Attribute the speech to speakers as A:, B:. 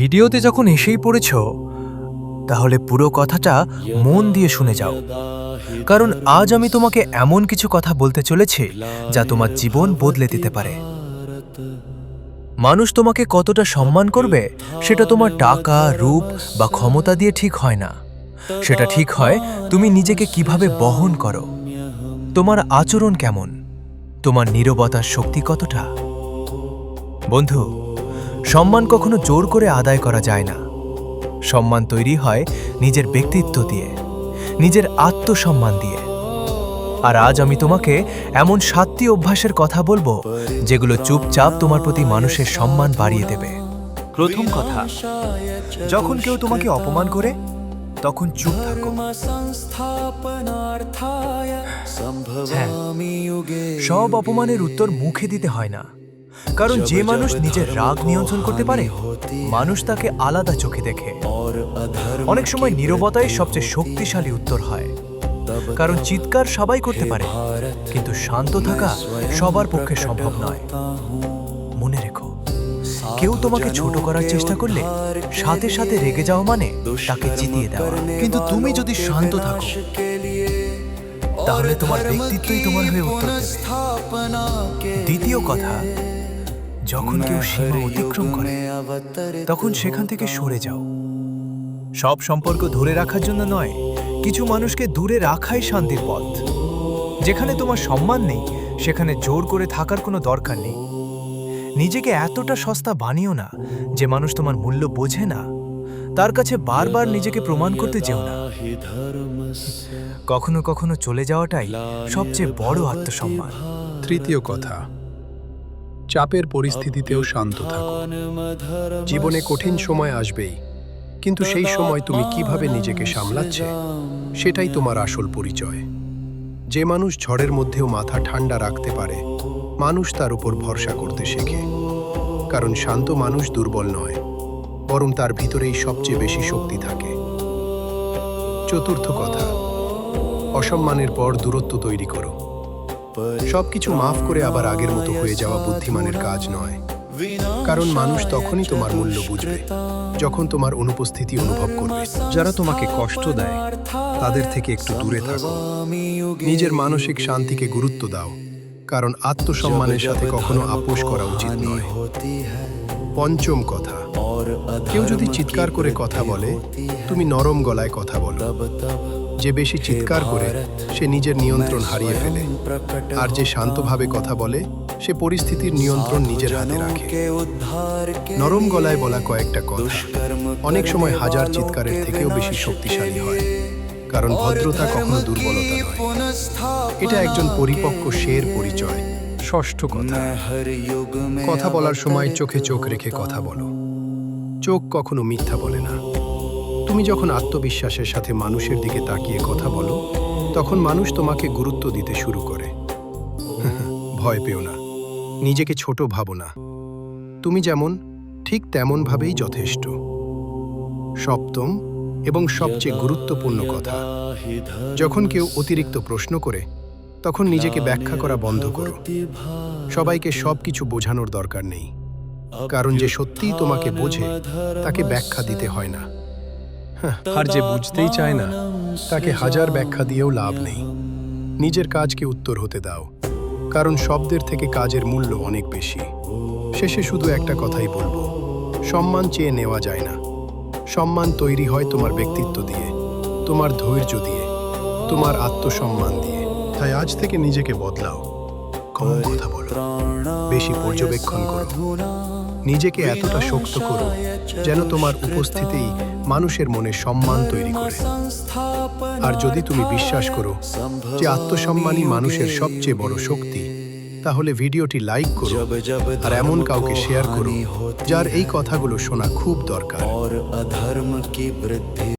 A: ভিডিওতে যখন এসেই পড়েছ, তাহলে পুরো কথাটা মন দিয়ে শুনে যাও, কারণ আজ আমি তোমাকে এমন কিছু কথা বলতে চলেছি যা তোমার জীবন বদলে দিতে পারে। মানুষ তোমাকে কতটা সম্মান করবে সেটা তোমার টাকা, রূপ বা ক্ষমতা দিয়ে ঠিক হয় না। সেটা ঠিক হয় তুমি নিজেকে কিভাবে বহন করো, তোমার আচরণ কেমন, তোমার নীরবতার শক্তি কতটা। বন্ধু, সম্মান কখনো জোর করে আদায় করা যায় না। সম্মান তৈরি হয় নিজের ব্যক্তিত্ব দিয়ে, নিজের আত্মসম্মান দিয়ে। আর আজ আমি তোমাকে এমন 7টি অভ্যাসের কথা বলবো যেগুলো চুপচাপ তোমার প্রতি মানুষের সম্মান বাড়িয়ে দেবে। প্রথম কথা, যখন কেউ তোমাকে অপমান করে তখন চুপ থাকো। হ্যাঁ, সব অপমানের উত্তর মুখে দিতে হয় না, কারণ যে মানুষ নিজের রাগ নিয়ন্ত্রণ করতে পারে, মানুষ তাকে আলাদা চোখে দেখে। অনেক সময় নীরবতাই সবচেয়ে শক্তিশালী উত্তর হয়, কারণ চিৎকার সবাই করতে পারে, কিন্তু শান্ত থাকা সবার পক্ষে সম্ভব নয়। মনে রেখো, কেউ তোমাকে ছোট করার চেষ্টা করলে সাথে সাথে রেগে যাওয়া মানে তাকে জিতিয়ে দেওয়া। কিন্তু তুমি যদি শান্ত থাকো, তাহলে তোমার ব্যক্তিত্বই তোমার হয়ে উত্তর দেবে। দ্বিতীয় কথা, যখন কেউ সীমা অতিক্রম করে তখন সেখান থেকে সরে যাও। সব সম্পর্ক ধরে রাখার জন্য নয়, কিছু মানুষকে দূরে রাখাই শান্তির পথ। যেখানে তোমার সম্মান নেই সেখানে জোর করে থাকার কোনো দরকার নেই। নিজেকে এতটা সস্তা বানিও না যে মানুষ তোমার মূল্য বোঝে না, তার কাছে বারবার নিজেকে প্রমাণ করতে যেও না। কখনো কখনো চলে যাওয়াটাই সবচেয়ে বড় আত্মসম্মান।
B: তৃতীয় কথা, চাপের পরিস্থিতিতেও শান্ত থাকো। জীবনে কঠিন সময় আসবেই, কিন্তু সেই সময় তুমি কিভাবে নিজেকে সামলাচ্ছে সেটাই তোমার আসল পরিচয়। যে মানুষ ঝড়ের মধ্যেও মাথা ঠান্ডা রাখতে পারে, মানুষ তার উপর ভরসা করতে শেখে। কারণ শান্ত মানুষ দুর্বল নয়, বরং তার ভিতরেই সবচেয়ে বেশি শক্তি থাকে। চতুর্থ কথা, অসম্মানের পর দূরত্ব তৈরি করো। সবকিছু মাফ করে আবার আগের মতো হয়ে যাওয়া বুদ্ধিমানের কাজ নয়, কারণ মানুষ তখনই তোমার মূল্য বুঝবে যখন তোমার অনুপস্থিতি অনুভব করবে। যারা তোমাকে কষ্ট দেয় তাদের থেকে একটু দূরে থাকো। নিজের মানসিক শান্তিকে গুরুত্ব দাও, কারণ আত্মসম্মানের সাথে কখনো আপোষ করা উচিত নয়। পঞ্চম কথা, কেউ যদি চিৎকার করে কথা বলে, তুমি নরম গলায় কথা বলো। যে বেশি চিৎকার করে সে নিজের নিয়ন্ত্রণ হারিয়ে ফেলে, আর যে শান্তভাবে কথা বলে সে পরিস্থিতির নিয়ন্ত্রণ নিজের হাতে রাখে। নরম গলায় বলা কয়েকটা কথা অনেক সময় হাজার চিৎকারের থেকেও বেশি শক্তিশালী হয়, কারণ ভদ্রতা কখনো দুর্বলতা নয়, এটা একজন পরিপক্ক শের পরিচয়। ষষ্ঠ কথা, কথা বলার সময় চোখে চোখ রেখে কথা বলো। চোখ কখনো মিথ্যা বলে না। তুমি যখন আত্মবিশ্বাসের সাথে মানুষের দিকে তাকিয়ে কথা বলো, তখন মানুষ তোমাকে গুরুত্ব দিতে শুরু করে। ভয় পেও না, নিজেকে ছোট ভাবো না। তুমি যেমন ঠিক তেমনভাবেই যথেষ্ট। সপ্তম এবং সবচেয়ে গুরুত্বপূর্ণ কথা, যখন কেউ অতিরিক্ত প্রশ্ন করে তখন নিজেকে ব্যাখ্যা করা বন্ধ করো। সবাইকে সবকিছু বোঝানোর দরকার নেই, কারণ যে সত্যিই তোমাকে বোঝে তাকে ব্যাখ্যা দিতে হয় না। আর যে বুঝতেই চায় না তাকে হাজার ব্যাখ্যা দিয়েও লাভ নেই। নিজের কাজকে উত্তর হতে দাও, কারণ শব্দের থেকে কাজের মূল্য অনেক বেশি। শেষে শুধু একটা কথাই বলবো, সম্মান চেয়ে নেওয়া যায় না। সম্মান তৈরি হয় তোমার ব্যক্তিত্ব দিয়ে, তোমার ধৈর্য দিয়ে, তোমার আত্মসম্মান দিয়ে। তাই আজ থেকে নিজেকে বদলাও, কম কথা বলো, বেশি পর্যবেক্ষণ করো, নিজেকে এতটা শক্ত করো যেন তোমার উপস্থিতিই মানুষের মনে সম্মান তৈরি করে। আর যদি তুমি বিশ্বাস করো যে আত্মসম্মানই মানুষের সবচেয়ে বড় শক্তি, তাহলে ভিডিওটি লাইক করো আর এমন কাউকে শেয়ার করো যার এই কথাগুলো শোনা খুব দরকার।